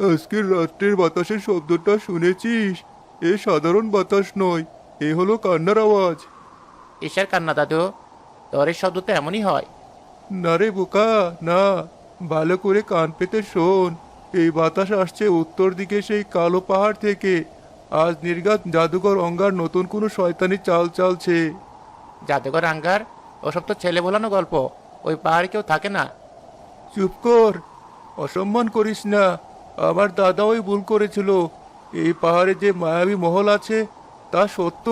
আজকের রাত্রের বাতাসের শব্দটা শুনেছিস? এ সাধারণ বাতাস নয়, এ হলো কান্নার আওয়াজ। কিসের কান্না দাদু? ঝড়ের শব্দ তো এমনই হয়। না রে বোকা, না। ভালো করে কান পেতে শোন। এই বাতাস আসছে উত্তর দিকে, সেই কালো পাহাড় থেকে। আজ নির্ঘাত জাদুকর অঙ্গার নতুন কোনো শয়তানি চাল চালছে। জাদুঘর আঙ্গার? ওসব তো ছেলে ভোলানো গল্প। ওই পাহাড়ে কেউ থাকে না। চুপ কর, অসম্মান করিস না। আমার দাদা ওই ভুল করেছিল। এই পাহাড়ে যে মায়াবী মহল আছে তা সত্য,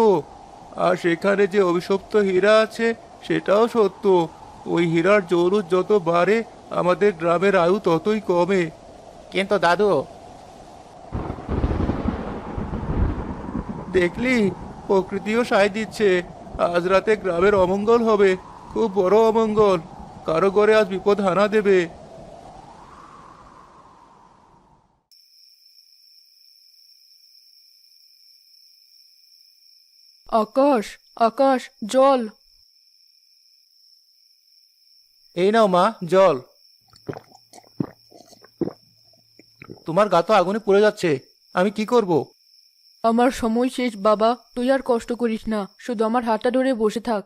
আর সেখানে যে অভিশপ্ত হীরা আছে সেটাও সত্য। ওই হীরার জৌলুস যত বাড়ে, আমাদের গ্রামের আয়ু ততই কমে। কিন্তু দাদু, দেখলি, প্রকৃতিও সায় দিচ্ছে। আজ রাতে গ্রামের অমঙ্গল হবে, খুব বড় অমঙ্গল। কারো ঘরে আজ বিপদ হানা দেবে। আকাশ, আকাশ, জল। এই নাও মা, জল। তোমার গা তো আগুনে পুড়ে যাচ্ছে, আমি কি করব? আমার সময় শেষ বাবা, তুই আর কষ্ট করিস না, শুধু আমার হাতটা ধরে বসে থাক।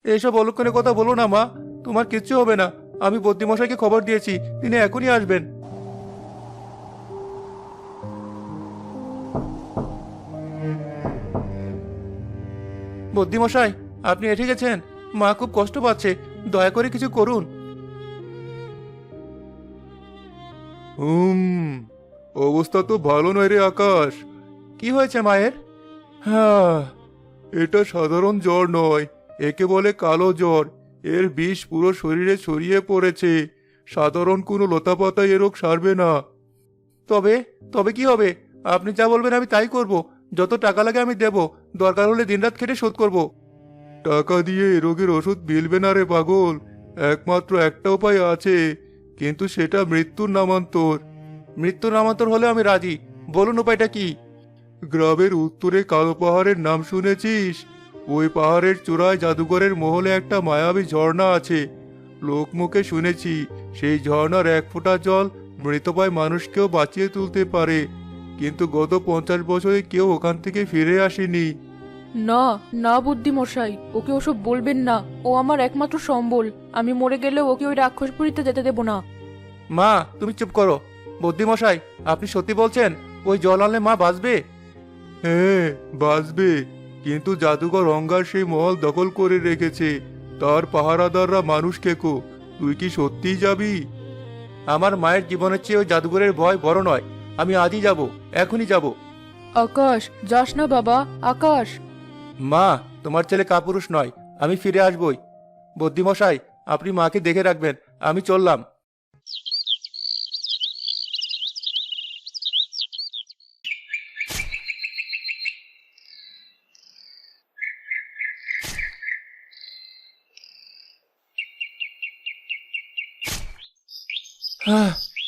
এইসব অলক্ষণে কথা বলো না মা, তোমার কিচ্ছু হবে না। আমি বদ্যিমশাইকে খবর দিয়েছি, তিনি এখনই আসবেন। বদ্যিমশাই, আপনি এসে গেছেন। মা খুব কষ্ট পাচ্ছে, দয়া করে কিছু করুন। অবস্থা তো ভালো নয় রে আকাশ। কি হয়েছে মায়ের? হ্যাঁ, এটা সাধারণ জ্বর নয়, একে বলে কালো জ্বর। এর বিষ পুরো শরীরে ছড়িয়ে পড়েছে। সাধারণ কোনো লতাপাতায় এ রোগ সারবে না। তবে তবে কি হবে? আপনি যা বলবেন আমি তাই করব। যত টাকা লাগে আমি দেব, দরকার হলে দিনরাত খেটে শোধ করব। টাকা দিয়ে এ রোগের ওষুধ মিলবে না রে পাগল। একমাত্র একটা উপায় আছে, কিন্তু সেটা মৃত্যুর নামান্তর। মৃত্যুর নামান্তর হলে আমি রাজি, বলুন উপায়টা কি? গ্রামের উত্তরে কালো পাহাড়ের নাম শুনেছিস? ওই পাহাড়ের চূড়ায় জাদুঘরের মহলে একটা মায়াবী ঝর্ণা আছে। লোকমুখে শুনেছি সেই ঝর্ণার এক ফোঁটা জল মৃতপ্রায় মানুষকেও বাঁচিয়ে তুলতে পারে। কিন্তু গত 50 বছরে কেউ ওখান থেকে ফিরে আসেনি। না, না বুদ্ধিমশাই, ওকে ওসব বলবেন না। ও আমার একমাত্র সম্বল। আমি মরে গেলেও ওকে ওই রাক্ষসপুরীতে যেতে দেব না। মা, তুমি চুপ করো। বুদ্ধিমশাই, আপনি সত্যি বলছেন ওই জল আনলে মা বাঁচবে? হ্যাঁ, বাঁচবে। কিন্তু জাদুকর অঙ্গার সেই মহল দখল করে রেখেছে। তার পাহারাদাররা মানুষ খেকো। তুই কি সত্যিই যাবি? আমার মায়ের জীবনের চেয়ে ওই জাদুঘরের ভয় বড় নয়। আমি আজই যাব, এখনই যাব। আকাশ, যাস না বাবা, আকাশ। মা, তোমার ছেলে কাপুরুষ নয়, আমি ফিরে আসবই। বুদ্ধিমশাই, আপনি মাকে দেখে রাখবেন, আমি চললাম।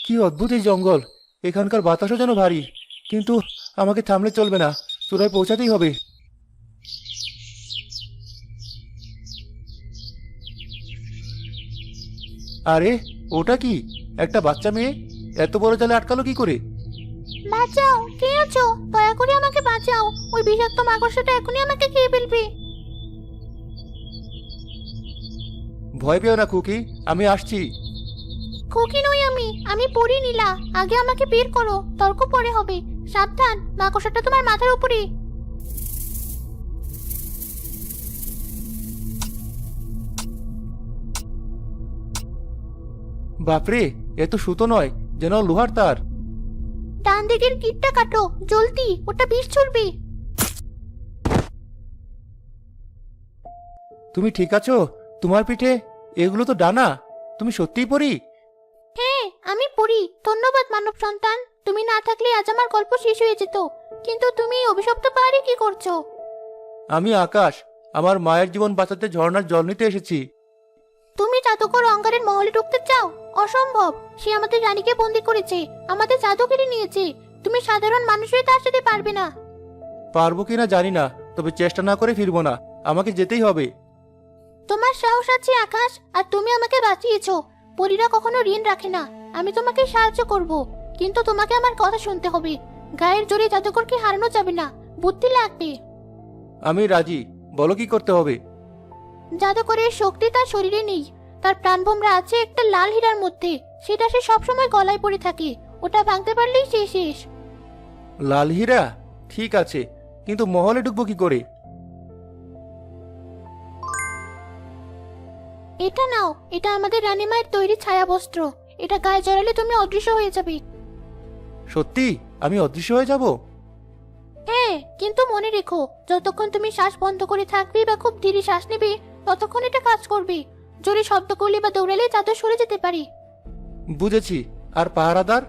কি অদ্ভুত এই জঙ্গল! এখানকার বাতাসও যেন ভারী। কিন্তু আমাকে থামলে চলবে না, চূড়ায় পৌঁছাতেই হবে। আরে, ওটা কি? একটা বাচ্চা মেয়ে এত বড় জালে আটকালো কি করে? বাঁচাও, কে আছো? দয়া করে আমাকে বাঁচাও, ওই বিষাক্ত মাকড়সাটা এখনই আমাকে খেয়ে ফেলবে। ভয় পেও না খুকি, আমি আসছি। খুকি নই আমি, আমি পড়ি নীলা। আগে আমাকে বের করো, তর্ক পরে হবে। সাবধান, মাকড়সাটা তোমার মাথার উপরে। বাপরে, এ তো সুতো নয়, যেন লোহার তার। ডান দিকের কিটটা কাটো, জলদি, ওটা বিষ ছুড়বে। তুমি ঠিক আছো? তোমার পিঠে এগুলো তো ডানা। তুমি সত্যিই পড়ি? হ্যাঁ, আমি পড়ি। ধন্যবাদ মানব সন্তান, তুমি না থাকলে আজ আমার গল্প শেষ হয়ে যেত। কিন্তু তুমি এই অভিশপ্ত পাহাড়ে কি করছো? আমি আকাশ, আমার মায়ের জীবন বাঁচাতে ঝর্ণার জল নিতে এসেছি। তুমি জাদুকর অঙ্গারের মহলে ঢুকতে চাও? অসম্ভব, সে আমাদের রানীকে বন্দি করেছে, আমাদের জাদু কেড়ে নিয়েছে। তুমি সাধারণ মানুষ হয়ে তার সাথে পারবে না। পারবো কিনা জানি না, তবে চেষ্টা না করে ফিরবো না। আমাকে যেতেই হবে। তোমার সাহস আছে আকাশ, আর তুমি আমাকে বাঁচিয়েছো। পরীরা কখনো ঋণ রাখে না। আমি তোমাকে সাহায্য করব, কিন্তু তোমাকে আমার কথা শুনতে হবে। গায়ের জোরে জাদুকরকে হারানো যাবে না, বুদ্ধি লাগবে। আমি রাজি, বলো কি করতে হবে। জাদুকরের শক্তি তার শরীরে নেই, তার প্রাণভোমরা আছে একটা লাল হীরার মধ্যে। সেটা সে সবসময় গলায় পরে থাকে, ওটা ভাঙতে পারলেই সে শেষ। লাল হীরা? ঠিক আছে, কিন্তু মহলে ঢুকবো কি করে? এটা নাও, এটা আমাদের রানীমায়ের তৈরি ছায়া বস্ত্র। এটা গায়ে জড়ালে তুমি অদৃশ্য হয়ে যাবে। সত্যি আমি অদৃশ্য হয়ে যাব? হ্যাঁ, কিন্তু মনে রেখো, যতক্ষণ তুমি শ্বাস বন্ধ করে থাকবে বা খুব ধীরে শ্বাস নেবে, ততক্ষণ এটা কাজ করবে। জোরে শব্দ করলে বা দৌড়ালে চাদর সরে যেতে পারে। বুঝেছি। আর পাহারাদার?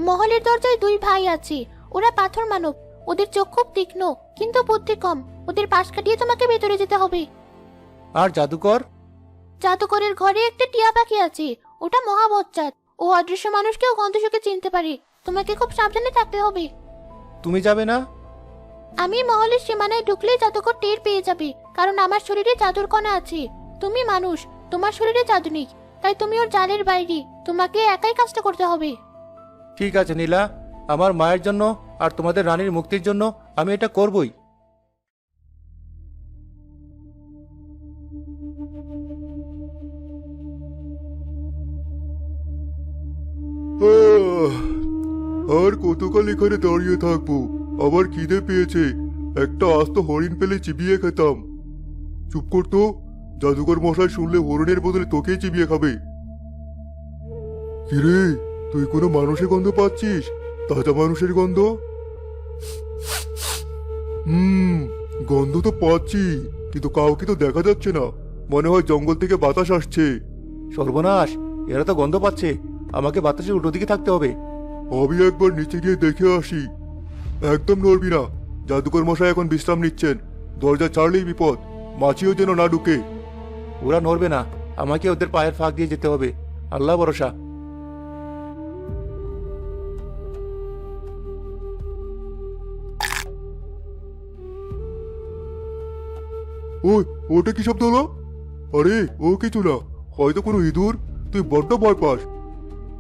মহলের দরজায় দুই ভাই আছে, ওরা পাথর মানব। ওদের চোখ খুব তীক্ষ্ণ, কিন্তু বুদ্ধি কম। ওদের পাশ কাটিয়ে তোমাকে ভেতরে যেতে হবে। আর জাদুকর? জাদুকরের ঘরে একটা টিয়া পাখি আছে, ওটা মহাবজ্জাত। ও অদৃশ্য মানুষকেও গন্ধ শুকে চিনতে পারে। তোমাকে খুব সাবধানে থাকতে হবে। তুমি যাবে না? আমি মহলের সীমানায় ঢুকলে জাদুকর টের পেয়ে যাবে, কারণ আমার শরীরে জাদুর কণা আছে। তুমি মানুষ, তোমার শরীরে জাদু নেই, তাই তুমি ওর জালের বাইরে। তোমাকে একাই কাজটা করতে হবে। ঠিক আছে নীলা, আমার মায়ের জন্য আর তোমাদের রানীর মুক্তির জন্য আমি এটা করবই। আর কতকাল এখানে দাঁড়িয়ে থাকবো? আবার খিদে পেয়েছে, একটা আস্ত হরিণ পেলে চিবিয়ে খেতাম। চুপ করতো, জাদুকর মশাই শুনলে হরিণের বদলে তোকেই চিবিয়ে খাবে। কিরে, তুই কোনো মানুষের গন্ধ পাচ্ছিস? তাজা মানুষের গন্ধ? গন্ধ তো পাচ্ছি, কিন্তু কাউকে তো দেখা যাচ্ছে না। মনে হয় জঙ্গল থেকে বাতাস আসছে। সর্বনাশ, এরা তো গন্ধ পাচ্ছে। আমাকে বাতাসের উল্টো দিকে থাকতে হবে। আমি একবার নিচে গিয়ে দেখে আসি। একদম নড়বি না, জাদুকর মশাই এখন বিশ্রাম নিচ্ছেন। দরজা ছাড়লেই বিপদ, মাছিও যেন না ঢুকে। ওরা নড়বে না, আমাকে ওদের পায়ের ফাঁক দিয়ে যেতে হবে। আল্লাহ ভরসা। ওই, ওটা কি শব্দ হলো? আরে ও কিছু না, হয়তো কোনো ইঁদুর। তুই বড্ড ভয় পাস।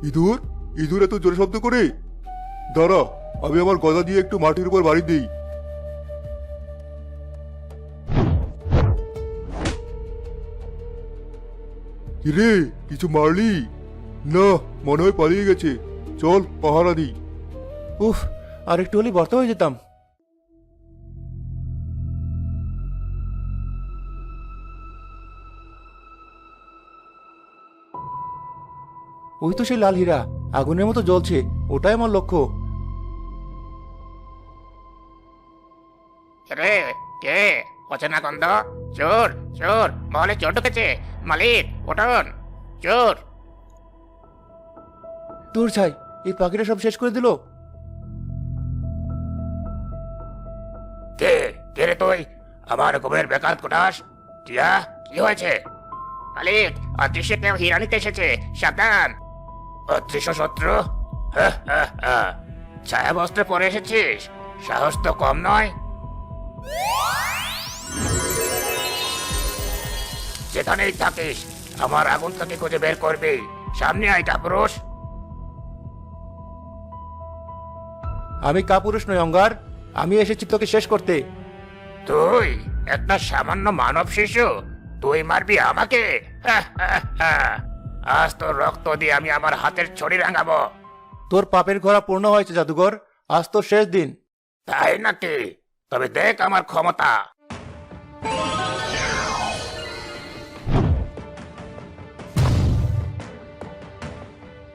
ইঁদুর? ইঁদুর এত জোরে শব্দ করে? দাঁড়া, আমি আমার গদা দিয়ে একটু মাটির উপর বাড়ি দিই। কিরে, কিছু মারলি? না, মনে হয় পালিয়ে গেছে। চল পাহারা দিই। উফ, আর একটু হলে বর্তা হয়ে যেতাম। ওই তো সেই লাল হীরা, আগুনের মতো জ্বলছে। ওটাই আমার লক্ষ্য। রে, কে? অচেনা গন্ধ। চোর, চোর, মহলে চোর ঢুকেছে। মালিক, ওঠুন। চোর। দূর ছাই, এই পাখিটা সব শেষ করে দিল। কে? কে রে তুই? আমার ঘুমের বেকার কোটাস। টিয়া, কি হয়েছে? মালিক, অদৃশ্য কেউ হীরা নিতে এসেছে, সাবধান। অদৃশ্য শত্রু? ছায়া বস্ত্র পরে এসেছিস, সাহস তো কম নয়। যেখানেই থাকিস, আমার আগুন থেকে খুঁজে বের করবি। সামনে আয় কাপুরুষ। আমি কাপুরুষ নই অঙ্গার, আমি এসেছি তোকে শেষ করতে। তুই একটা সামান্য মানব শিশু, তুই মারবি আমাকে? আজ তোর রক্ত দিয়ে আমি আমার হাতের ছড়ি রাঙাবো। তোর পাপের ঘোড়া পূর্ণ হয়েছে জাদুঘর, আজ তো শেষ দিন। তাই নাকি? তবে দেখ আমার ক্ষমতা।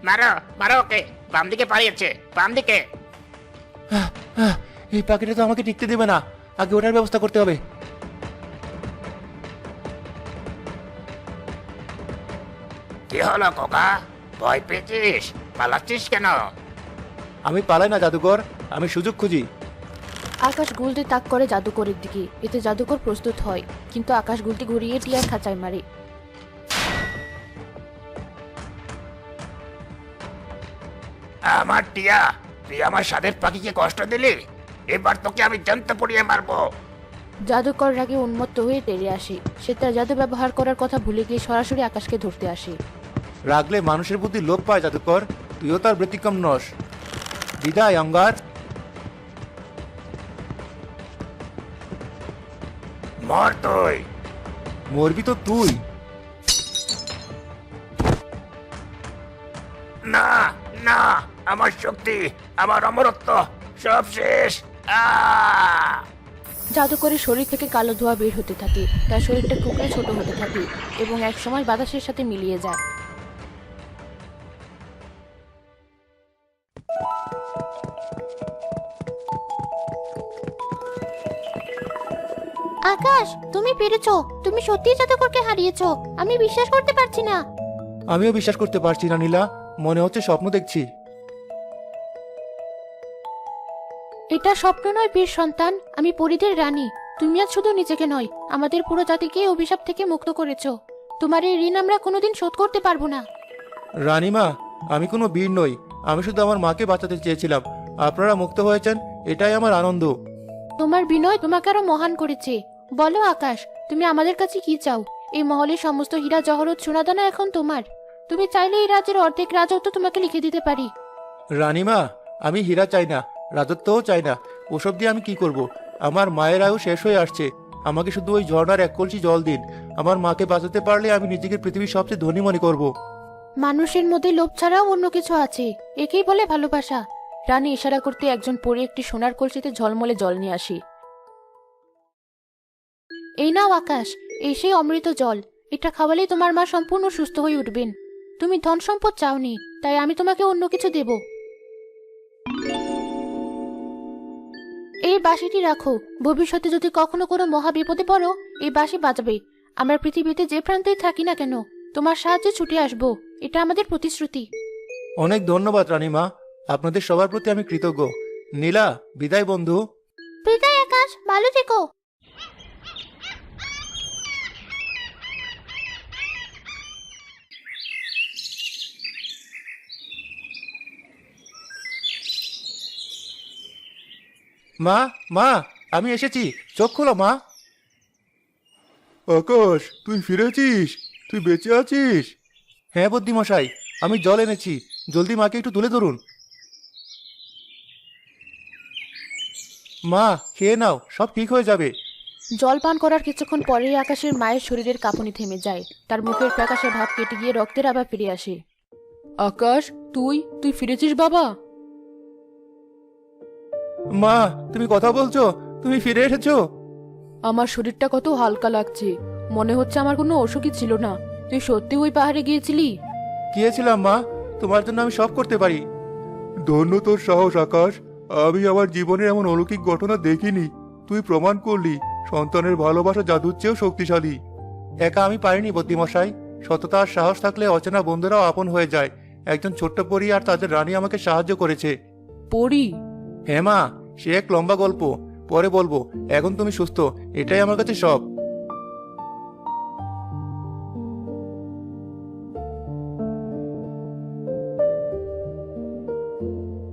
মারো, মারো ওকে। বাম দিকে পালিয়েছে, বাম দিকে। এই পাখিটা তো আমাকে টিকতে দেবে না, আগে ওটার ব্যবস্থা করতে হবে। কি হলো খোকা? ভয় পেয়েছিস? পালাচ্ছিস কেন? আমি পালাই না জাদুঘর, আমি সুযোগ খুঁজি। আকাশ গুলতি তাক করে জাদুকরের দিকে। এতে জাদুকর প্রস্তুত হয়, কিন্তু আকাশ গুলতি ঘুরিয়ে টিয়ার খাঁচায় মারে। আমার টিয়া, তুই আমার স্বাদের পাখিকে কষ্ট দিলি। এবার তোকে আমি জানতে পড়িয়ে মারবো। জাদুকর রাগে উন্মত্ত হয়ে তেড়ে আসে। সে তার জাদু ব্যবহার করার কথা ভুলে গিয়ে সরাসরি আকাশকে ধরতে আসে। রাগলে মানুষের বুদ্ধি লোপ পায় জাদুকর, তুই তুইও তার ব্যতিক্রম নস। বিদায় অঙ্গার। মর তুই। মরবি তো তুই। না না, আমার শক্তি, আমার অমরত্ব সব শেষ। জাদুকরের শরীর থেকে কালো ধোঁয়া বের হতে থাকে, তার শরীরটা টুকরে ছোট হতে থাকে এবং একসময় বাতাসের সাথে মিলিয়ে যায়। আকাশ, তুমি পেরেছো। তুমি সত্যিই জাদুকরকে হারিয়েছো। আমি বিশ্বাস করতে পারছি না। আমিও বিশ্বাস করতে পারছি না নীলা, মনে হচ্ছে স্বপ্ন দেখছি। এটা স্বপ্ন নয় বীর সন্তান, আমি পরীদের রানী। তুমি আজ শুধু নিজেকে নয়, আমাদের পুরো জাতিকে এই অভিশাপ থেকে মুক্ত করেছো। তোমার এই ঋণ আমরা কোনোদিন শোধ করতে পারবো না। রানীমা, আমি কোনো বীর নই, আমি শুধু আমার মাকে বাঁচাতে চেয়েছিলাম। আপনারা মুক্ত হয়েছেন, এটাই আমার আনন্দ। তোমার বিনয় তোমাকে আরো মহান করেছে। বলো আকাশ, তুমি আমাদের কাছে কি চাও? এই মহলের সমস্ত হীরা জহরত সোনাদানা এখন তোমার। তুমি চাইলে এই রাজ্যের অর্ধেক রাজত্ব তোমাকে লিখে দিতে পারি। রানীমা, আমি হীরা চাই না, রাজত্বও চাই না। ওসব দিয়ে আমি কি করব? আমার মায়ের আয়ু শেষ হয়ে আসছে। আমাকে শুধু ওই ঝর্ণার এক কলসি জল দিন। আমার মাকে বাঁচাতে পারলে আমি নিজেকে পৃথিবীর সবচেয়ে ধনী মনে করব। মানুষের মধ্যে লোভ ছাড়াও অন্য কিছু আছে, একেই বলে ভালোবাসা। রানী ইশারা করতে একজন পরী একটি সোনার কলসিতে ঝলমলে জল নিয়ে আসে। এই নাও আকাশ, এই সেই অমৃত জল। এটা খাওয়ালেই তোমার মা সম্পূর্ণ সুস্থ হয়ে উঠবেন। তুমি ধন সম্পদ চাওনি, তাই আমি তোমাকে অন্য কিছু দেব। এই বাঁশিটি রাখো। ভবিষ্যতে যদি কখনো কোনো মহা বিপদে পড়ো, এই বাঁশি বাজাবে। আমরা পৃথিবীতে যে প্রান্তেই থাকি না কেন, তোমার সাহায্যে ছুটে আসবো। এটা আমাদের প্রতিশ্রুতি। অনেক ধন্যবাদ রানীমা, আপনাদের সবার প্রতি আমি কৃতজ্ঞ। নীলা, বিদায় বন্ধু। বিদায় আকাশ, ভালো থেকো। মা, মা, আমি এসেছি, চোখ খোলো মা। আকাশ, তুই ফিরেছিস? তুই বেঁচে আছিস? হ্যাঁ বুদ্ধিমশাই, আমি জল এনেছি, জলদি মাকে একটু তুলে ধরুন। মা, খেয়ে নাও, সব ঠিক হয়ে যাবে। জল পান করার কিছুক্ষণ পরেই আকাশের মায়ের শরীরের কাঁপুনি থেমে যায়, তার মুখের ফ্যাকাশে ভাব কেটে গিয়ে রক্তের আবার ফিরে আসে। আকাশ, তুই তুই ফিরেছিস বাবা? মা, তুমি কথা বলছো? তুমি ফিরে এসেছো? আমার শরীরটা কত হালকা লাগছে, মনে হচ্ছে আমার কোনো অসুখই ছিল না। তুই সত্যি ওই পাহাড়ে গিয়েছিলি? গিয়েছিলাম মা, তোমার জন্য আমি সব করতে পারি। ধন্য তোর সাহস আকাশ, আমি আমার জীবনে এমন অলৌকিক ঘটনা দেখিনি। তুই প্রমাণ করলি সন্তানের ভালোবাসা জাদুর চেয়েও শক্তিশালী। একা আমি পারিনি বুদ্ধিমশাই, সততা আর সাহস থাকলে অচেনা বন্ধুরাও আপন হয়ে যায়। একজন ছোট্ট পরী আর তাদের রানী আমাকে সাহায্য করেছে। পড়ি? হ্যাঁ মা, সে এক লম্বা গল্প, পরে বলবো। এখন তুমি সুস্থ, এটাই আমার কাছে সব।